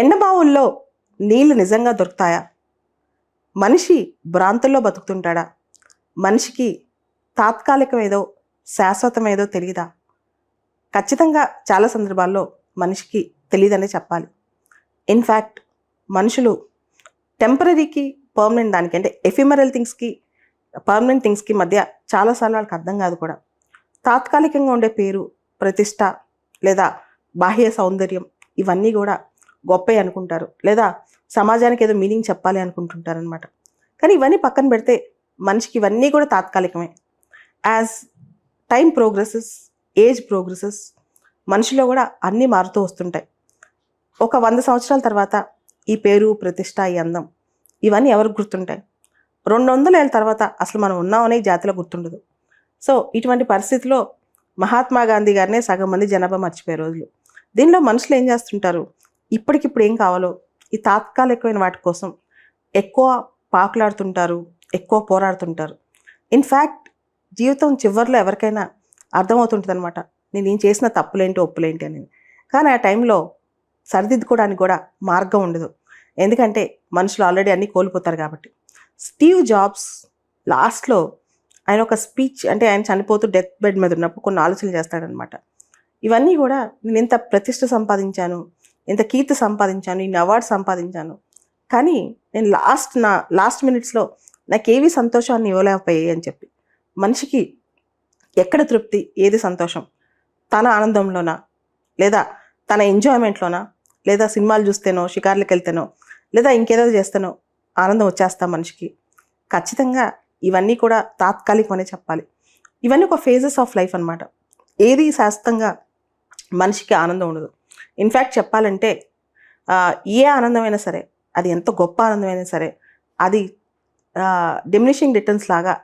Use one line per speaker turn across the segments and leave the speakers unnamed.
ఎండమావుల్లో నీళ్లు నిజంగా దొరుకుతాయా? మనిషి భ్రాంతుల్లో బతుకుతుంటాడా? మనిషికి తాత్కాలికమేదో శాశ్వతమేదో తెలియదా? ఖచ్చితంగా చాలా సందర్భాల్లో మనిషికి తెలియదనే చెప్పాలి. ఇన్ఫ్యాక్ట్ మనుషులు టెంపరరీకి పర్మనెంట్ దానికి అంటే ఎఫిమరల్ థింగ్స్కి పర్మనెంట్ థింగ్స్కి మధ్య చాలాసార్లు వాళ్ళకి అర్థం కాదు కూడా. తాత్కాలికంగా ఉండే పేరు, ప్రతిష్ట లేదా బాహ్య సౌందర్యం ఇవన్నీ కూడా గొప్పే అనుకుంటారు, లేదా సమాజానికి ఏదో మీనింగ్ చెప్పాలి అనుకుంటుంటారు అనమాట. కానీ ఇవన్నీ పక్కన పెడితే మనిషికి ఇవన్నీ కూడా తాత్కాలికమే. As time progresses, age progresses, మనిషిలో కూడా అన్నీ మారుతూ వస్తుంటాయి. ఒక 100 సంవత్సరాల తర్వాత ఈ పేరు, ప్రతిష్ట, ఈ అందం ఇవన్నీ ఎవరికి గుర్తుంటాయి? 200 ఏళ్ళ తర్వాత అసలు మనం ఉన్నామనే ఈ జాతిలో గుర్తుండదు. సో ఇటువంటి పరిస్థితిలో మహాత్మా గాంధీ గారినే సగం మంది జనాభా మర్చిపోయే రోజులు. దీనిలో మనుషులు ఏం చేస్తుంటారు? ఇప్పటికిప్పుడు ఏం కావాలో ఈ తాత్కాలికమైన వాటి కోసం ఎక్కువ పాకులాడుతుంటారు, ఎక్కువ పోరాడుతుంటారు. ఇన్ఫ్యాక్ట్ జీవితం చివరిలో ఎవరికైనా అర్థమవుతుంటుంది అనమాట, నేను చేసిన తప్పులేంటి, ఒప్పులేంటి అని. కానీ ఆ టైంలో సరిదిద్దుకోవడానికి కూడా మార్గం ఉండదు. ఎందుకంటే మనుషులు ఆల్రెడీ అన్నీ కోల్పోతారు కాబట్టి. స్టీవ్ జాబ్స్ లాస్ట్లో ఆయన ఒక స్పీచ్, అంటే ఆయన చనిపోతూ డెత్ బెడ్ మీద ఉన్నప్పుడు కొన్ని ఆలోచనలు చేస్తాడనమాట. ఇవన్నీ కూడా నేను ఎంత ప్రతిష్ట సంపాదించాను, ఎంత కీర్తి సంపాదించాను, ఇన్ని అవార్డు సంపాదించాను, కానీ నేను లాస్ట్ మినిట్స్లో నాకేవి సంతోషాన్ని ఇవ్వలేకపోయాయి అని చెప్పి. మనిషికి ఎక్కడ తృప్తి, ఏది సంతోషం? తన ఆనందంలోనా, లేదా తన ఎంజాయ్మెంట్లోనా, లేదా సినిమాలు చూస్తేనో, షికార్లకు వెళ్తేనో, లేదా ఇంకేదో చేస్తేనో ఆనందం వచ్చేస్తాం మనిషికి? ఖచ్చితంగా ఇవన్నీ కూడా తాత్కాలికమనే చెప్పాలి. ఇవన్నీ ఒక ఫేజెస్ ఆఫ్ లైఫ్ అనమాట. ఏది శాశ్వతంగా మనిషికి ఆనందం ఉండదు. ఇన్ఫ్యాక్ట్ చెప్పాలంటే ఏ ఆనందమైనా సరే, అది ఎంత గొప్ప ఆనందమైనా సరే, అది డిమినిషింగ్ రిటర్న్స్ లాగా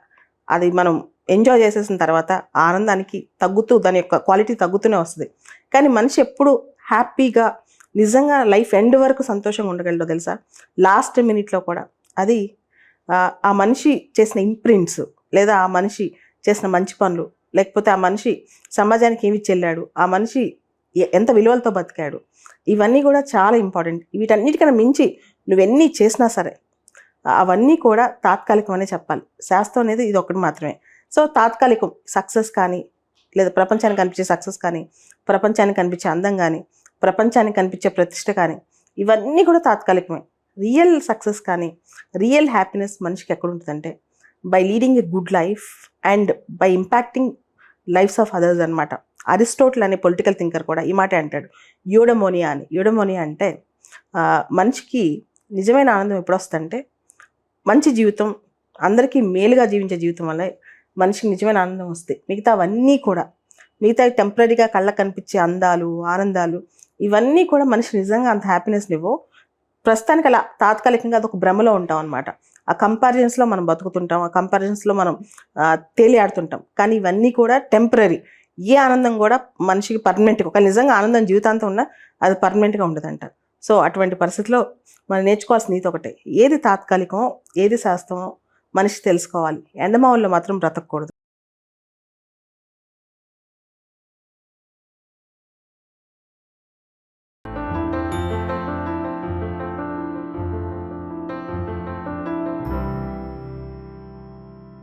అది మనం ఎంజాయ్ చేసేసిన తర్వాత ఆనందానికి తగ్గుతూ దాని యొక్క క్వాలిటీ తగ్గుతూనే వస్తుంది. కానీ మనిషి ఎప్పుడు హ్యాపీగా నిజంగా లైఫ్ ఎండ్ వరకు సంతోషంగా ఉండగలడో తెలుసా? లాస్ట్ మినిట్లో కూడా. అది ఆ మనిషి చేసిన ఇంప్రింట్స్, లేదా ఆ మనిషి చేసిన మంచి పనులు, లేకపోతే ఆ మనిషి సమాజానికి ఏమి చెల్లాడు, ఆ మనిషి ఎంత విలువలతో బతికాడు, ఇవన్నీ కూడా చాలా ఇంపార్టెంట్. వీటన్నిటికన్నా మించి నువ్వెన్ని చేసినా సరే అవన్నీ కూడా తాత్కాలికం అనే చెప్పాలి. శాస్త్రం అనేది ఇది ఒకటి మాత్రమే. సో తాత్కాలికం సక్సెస్ కానీ, లేదా ప్రపంచానికి కనిపించే సక్సెస్ కానీ, ప్రపంచానికి కనిపించే అందం కానీ, ప్రపంచానికి కనిపించే ప్రతిష్ట కానీ, ఇవన్నీ కూడా తాత్కాలికమే. రియల్ సక్సెస్ కానీ, రియల్ హ్యాపీనెస్ మనిషికి ఎక్కడ ఉంటుందంటే by leading a good life and by impacting lives of others అనమాట. అరిస్టోటిల్ అనే పొలిటికల్ థింకర్ కూడా ఈ మాట అంటాడు, యూడమోనియా అని. యూడమోనియా అంటే మనిషికి నిజమైన ఆనందం ఎప్పుడు వస్తుందంటే మంచి జీవితం, అందరికీ మేలుగా జీవించే జీవితం వల్ల మనిషికి నిజమైన ఆనందం వస్తాయి. మిగతా అవన్నీ కూడా, మిగతా టెంపరీగా కళ్ళకు కనిపించే అందాలు, ఆనందాలు, ఇవన్నీ కూడా మనిషి నిజంగా అంత హ్యాపీనెస్ని ఇవ్వవు. ప్రస్తుతానికి అలా తాత్కాలికంగా అదొక భ్రమలో ఉంటాం అనమాట. ఆ కంపారిజన్స్లో మనం బతుకుతుంటాం, ఆ కంపారిజన్స్లో మనం తేలియాడుతుంటాం. కానీ ఇవన్నీ కూడా టెంపరీ. ఏ ఆనందం కూడా మనిషికి పర్మనెంట్గా, ఒక నిజంగా ఆనందం జీవితాంతం ఉన్నా అది పర్మనెంట్గా ఉండదంట. సో అటువంటి పరిస్థితిలో మనం నేర్చుకోవాల్సిన నీతి ఒకటే, ఏది తాత్కాలికమో ఏది శాశ్వతమో మనిషి తెలుసుకోవాలి. ఎండమావుల్లో మాత్రం బ్రతకూడదు.